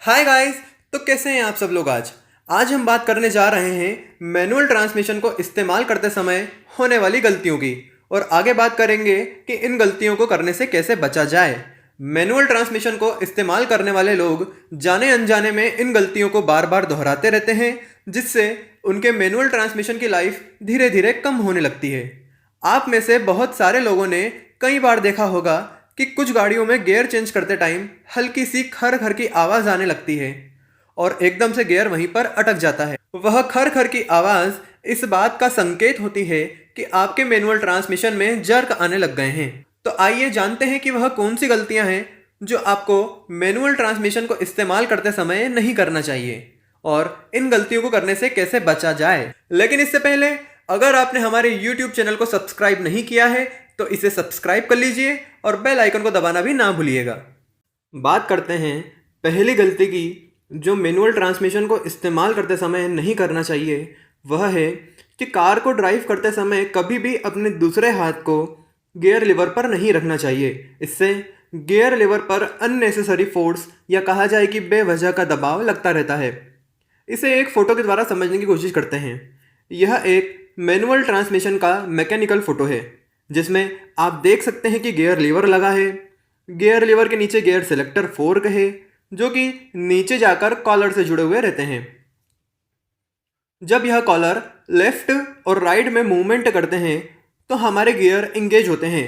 Hi guys. तो कैसे हैं आप सब लोग। आज आज हम बात करने जा रहे हैं मैनुअल ट्रांसमिशन को इस्तेमाल करते समय होने वाली गलतियों की, और आगे बात करेंगे कि इन गलतियों को करने से कैसे बचा जाए। मैनुअल ट्रांसमिशन को इस्तेमाल करने वाले लोग जाने अनजाने में इन गलतियों को बार बार दोहराते रहते हैं, जिससे उनके मैनुअल ट्रांसमिशन की लाइफ धीरे धीरे कम होने लगती है। आप में से बहुत सारे लोगों ने कई बार देखा होगा कि कुछ गाड़ियों में गियर चेंज करते टाइम हल्की सी खर खर की आवाज़ आने लगती है और एकदम से गियर वहीं पर अटक जाता है। वह खर खर की आवाज़ इस बात का संकेत होती है कि आपके मैनुअल ट्रांसमिशन में जर्क आने लग गए हैं। तो आइए जानते हैं कि वह कौन सी गलतियां हैं जो आपको मैनुअल ट्रांसमिशन को इस्तेमाल करते समय नहीं करना चाहिए और इन गलतियों को करने से कैसे बचा जाए। लेकिन इससे पहले अगर आपने हमारे YouTube चैनल को सब्सक्राइब नहीं किया है तो इसे सब्सक्राइब कर लीजिए और बेल आइकन को दबाना भी ना भूलिएगा। बात करते हैं पहली गलती की जो मैनुअल ट्रांसमिशन को इस्तेमाल करते समय नहीं करना चाहिए। वह है कि कार को ड्राइव करते समय कभी भी अपने दूसरे हाथ को गियर लीवर पर नहीं रखना चाहिए। इससे गियर लीवर पर अननेसेसरी फोर्स या कहा जाए कि बेवजह का दबाव लगता रहता है। इसे एक फ़ोटो के द्वारा समझने की कोशिश करते हैं। यह एक मैनुअल ट्रांसमिशन का मैकेनिकल फ़ोटो है जिसमें आप देख सकते हैं कि गियर लीवर लगा है। गियर लीवर के नीचे गियर सेलेक्टर फोर्क है जो कि नीचे जाकर कॉलर से जुड़े हुए रहते हैं। जब यह कॉलर लेफ्ट और राइट में मूवमेंट करते हैं तो हमारे गियर इंगेज होते हैं।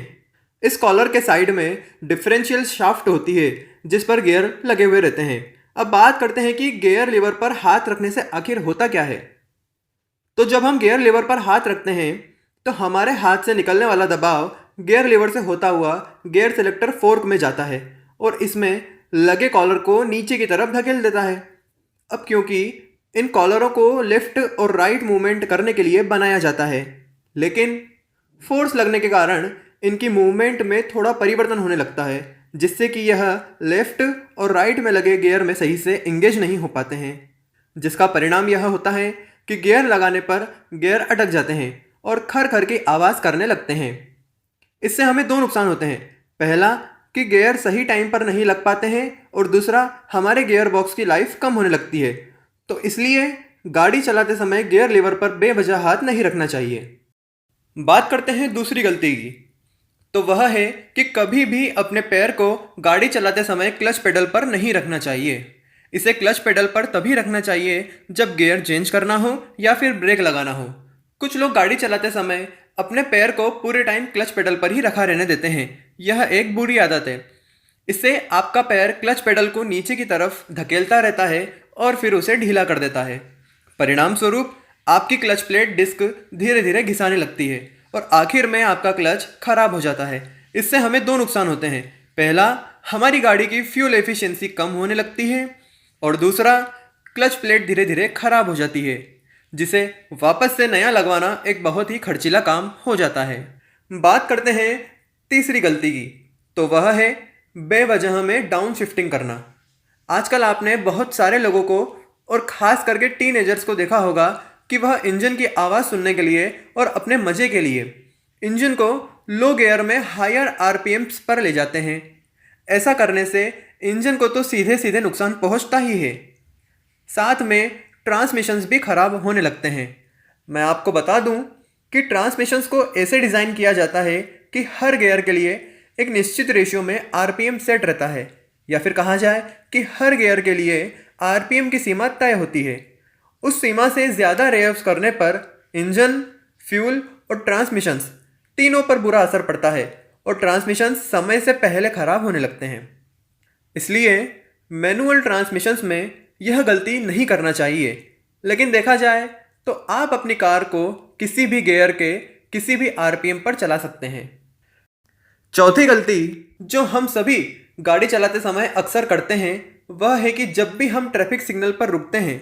इस कॉलर के साइड में डिफरेंशियल शाफ्ट होती है जिस पर गियर लगे हुए रहते हैं। अब बात करते हैं कि गियर लीवर पर हाथ रखने से आखिर होता क्या है। तो जब हम गियर लीवर पर हाथ रखते हैं तो हमारे हाथ से निकलने वाला दबाव गियर लीवर से होता हुआ गियर सेलेक्टर फोर्क में जाता है और इसमें लगे कॉलर को नीचे की तरफ धकेल देता है। अब क्योंकि इन कॉलरों को लेफ्ट और राइट मूवमेंट करने के लिए बनाया जाता है, लेकिन फोर्स लगने के कारण इनकी मूवमेंट में थोड़ा परिवर्तन होने लगता है जिससे कि यह लेफ्ट और राइट में लगे गियर में सही से इंगेज नहीं हो पाते हैं, जिसका परिणाम यह होता है कि गियर लगाने पर गियर अटक जाते हैं और खर खर की आवाज़ करने लगते हैं। इससे हमें दो नुकसान होते हैं। पहला कि गियर सही टाइम पर नहीं लग पाते हैं और दूसरा हमारे गियर बॉक्स की लाइफ कम होने लगती है। तो इसलिए गाड़ी चलाते समय गियर लीवर पर बेवजह हाथ नहीं रखना चाहिए। बात करते हैं दूसरी गलती की। तो वह है कि कभी भी अपने पैर को गाड़ी चलाते समय क्लच पेडल पर नहीं रखना चाहिए। इसे क्लच पेडल पर तभी रखना चाहिए जब गियर चेंज करना हो या फिर ब्रेक लगाना हो। कुछ लोग गाड़ी चलाते समय अपने पैर को पूरे टाइम क्लच पेडल पर ही रखा रहने देते हैं। यह एक बुरी आदत है। इससे आपका पैर क्लच पेडल को नीचे की तरफ धकेलता रहता है और फिर उसे ढीला कर देता है। परिणाम स्वरूप आपकी क्लच प्लेट डिस्क धीरे धीरे घिसाने लगती है और आखिर में आपका क्लच खराब हो जाता है। इससे हमें दो नुकसान होते हैं। पहला, हमारी गाड़ी की फ्यूल एफिशिएंसी कम होने लगती है और दूसरा, क्लच प्लेट धीरे धीरे खराब हो जाती है जिसे वापस से नया लगवाना एक बहुत ही खर्चीला काम हो जाता है। बात करते हैं तीसरी गलती की। तो वह है बेवजह में डाउन शिफ्टिंग करना। आजकल आपने बहुत सारे लोगों को और ख़ास करके टीनेजर्स को देखा होगा कि वह इंजन की आवाज़ सुनने के लिए और अपने मज़े के लिए इंजन को लो गियर में हायर आरपीएम्स पर ले जाते हैं। ऐसा करने से इंजन को तो सीधे सीधे नुकसान पहुंचता ही है, साथ में ट्रांसमिशंस भी खराब होने लगते हैं। मैं आपको बता दूं कि ट्रांसमिशंस को ऐसे डिज़ाइन किया जाता है कि हर गियर के लिए एक निश्चित रेशियो में आरपीएम सेट रहता है, या फिर कहा जाए कि हर गियर के लिए आरपीएम की सीमा तय होती है। उस सीमा से ज़्यादा रेव्स करने पर इंजन, फ्यूल और ट्रांसमिशंस तीनों पर बुरा असर पड़ता है और ट्रांसमिशंस समय से पहले ख़राब होने लगते हैं। इसलिए मैनुअल ट्रांसमिशंस में यह गलती नहीं करना चाहिए। लेकिन देखा जाए तो आप अपनी कार को किसी भी गियर के किसी भी आरपीएम पर चला सकते हैं। चौथी गलती जो हम सभी गाड़ी चलाते समय अक्सर करते हैं वह है कि जब भी हम ट्रैफिक सिग्नल पर रुकते हैं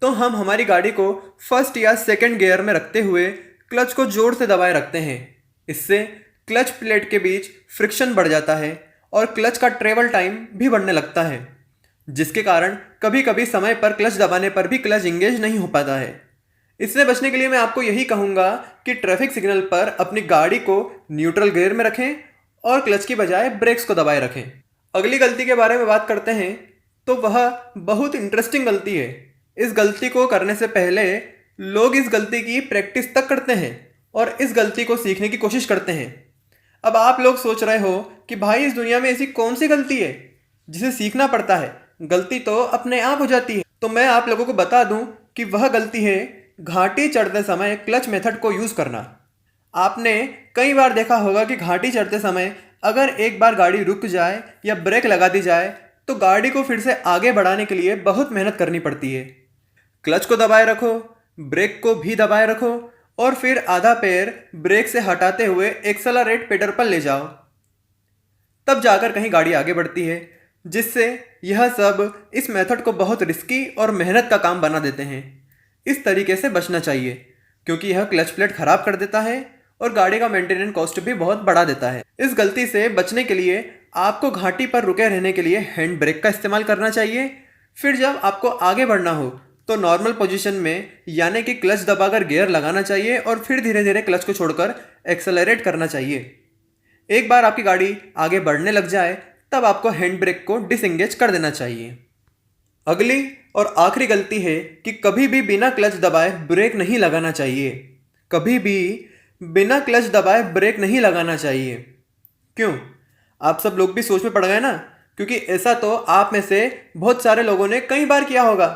तो हम हमारी गाड़ी को फर्स्ट या सेकंड गियर में रखते हुए क्लच को जोर से दबाए रखते हैं। इससे क्लच प्लेट के बीच फ्रिक्शन बढ़ जाता है और क्लच का ट्रेवल टाइम भी बढ़ने लगता है, जिसके कारण कभी कभी समय पर क्लच दबाने पर भी क्लच इंगेज नहीं हो पाता है। इससे बचने के लिए मैं आपको यही कहूँगा कि ट्रैफिक सिग्नल पर अपनी गाड़ी को न्यूट्रल गियर में रखें और क्लच की बजाय ब्रेक्स को दबाए रखें। अगली गलती के बारे में बात करते हैं तो वह बहुत इंटरेस्टिंग गलती है। इस गलती को करने से पहले लोग इस गलती की प्रैक्टिस तक करते हैं और इस गलती को सीखने की कोशिश करते हैं। अब आप लोग सोच रहे हो कि भाई इस दुनिया में ऐसी कौन सी गलती है जिसे सीखना पड़ता है, गलती तो अपने आप हो जाती है। तो मैं आप लोगों को बता दूं कि वह गलती है घाटी चढ़ते समय क्लच मेथड को यूज़ करना। आपने कई बार देखा होगा कि घाटी चढ़ते समय अगर एक बार गाड़ी रुक जाए या ब्रेक लगा दी जाए तो गाड़ी को फिर से आगे बढ़ाने के लिए बहुत मेहनत करनी पड़ती है। क्लच को दबाए रखो, ब्रेक को भी दबाए रखो और फिर आधा पैर ब्रेक से हटाते हुए एक्सेलरेट पेडल पर ले जाओ, तब जाकर कहीं गाड़ी आगे बढ़ती है। जिससे यह सब इस मेथड को बहुत रिस्की और मेहनत का काम बना देते हैं। इस तरीके से बचना चाहिए क्योंकि यह क्लच प्लेट खराब कर देता है और गाड़ी का मेंटेनेंस कॉस्ट भी बहुत बढ़ा देता है। इस गलती से बचने के लिए आपको घाटी पर रुके रहने के लिए हैंड ब्रेक का इस्तेमाल करना चाहिए। फिर जब आपको आगे बढ़ना हो तो नॉर्मल पोजीशन में यानी कि क्लच दबाकर गियर लगाना चाहिए और फिर धीरे धीरे क्लच को छोड़कर एक्सेलरेट करना चाहिए। एक बार आपकी गाड़ी आगे बढ़ने लग जाए तब आपको हैंड ब्रेक को डिसएंगेज कर देना चाहिए। अगली और आखिरी गलती है कि कभी भी बिना क्लच दबाए ब्रेक नहीं लगाना चाहिए। कभी भी बिना क्लच दबाए ब्रेक नहीं लगाना चाहिए। क्यों? आप सब लोग भी सोच में पड़ गए ना, क्योंकि ऐसा तो आप में से बहुत सारे लोगों ने कई बार किया होगा।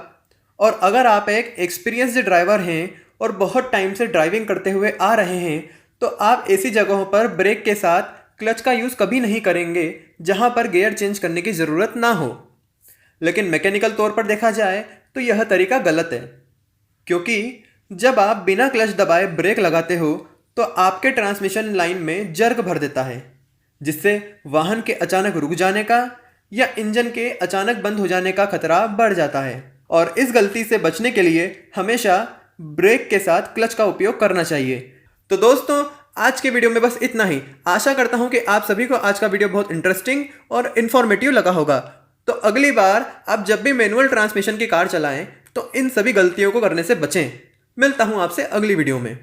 और अगर आप एक एक्सपीरियंस्ड ड्राइवर हैं और बहुत टाइम से ड्राइविंग करते हुए आ रहे हैं तो आप ऐसी जगहों पर ब्रेक के साथ क्लच का यूज़ कभी नहीं करेंगे जहां पर गियर चेंज करने की ज़रूरत ना हो। लेकिन मैकेनिकल तौर पर देखा जाए तो यह तरीका गलत है, क्योंकि जब आप बिना क्लच दबाए ब्रेक लगाते हो तो आपके ट्रांसमिशन लाइन में जर्क भर देता है, जिससे वाहन के अचानक रुक जाने का या इंजन के अचानक बंद हो जाने का खतरा बढ़ जाता है। और इस गलती से बचने के लिए हमेशा ब्रेक के साथ क्लच का उपयोग करना चाहिए। तो दोस्तों, आज के वीडियो में बस इतना ही। आशा करता हूं कि आप सभी को आज का वीडियो बहुत इंटरेस्टिंग और इन्फॉर्मेटिव लगा होगा। तो अगली बार आप जब भी मैनुअल ट्रांसमिशन की कार चलाएं तो इन सभी गलतियों को करने से बचें। मिलता हूं आपसे अगली वीडियो में।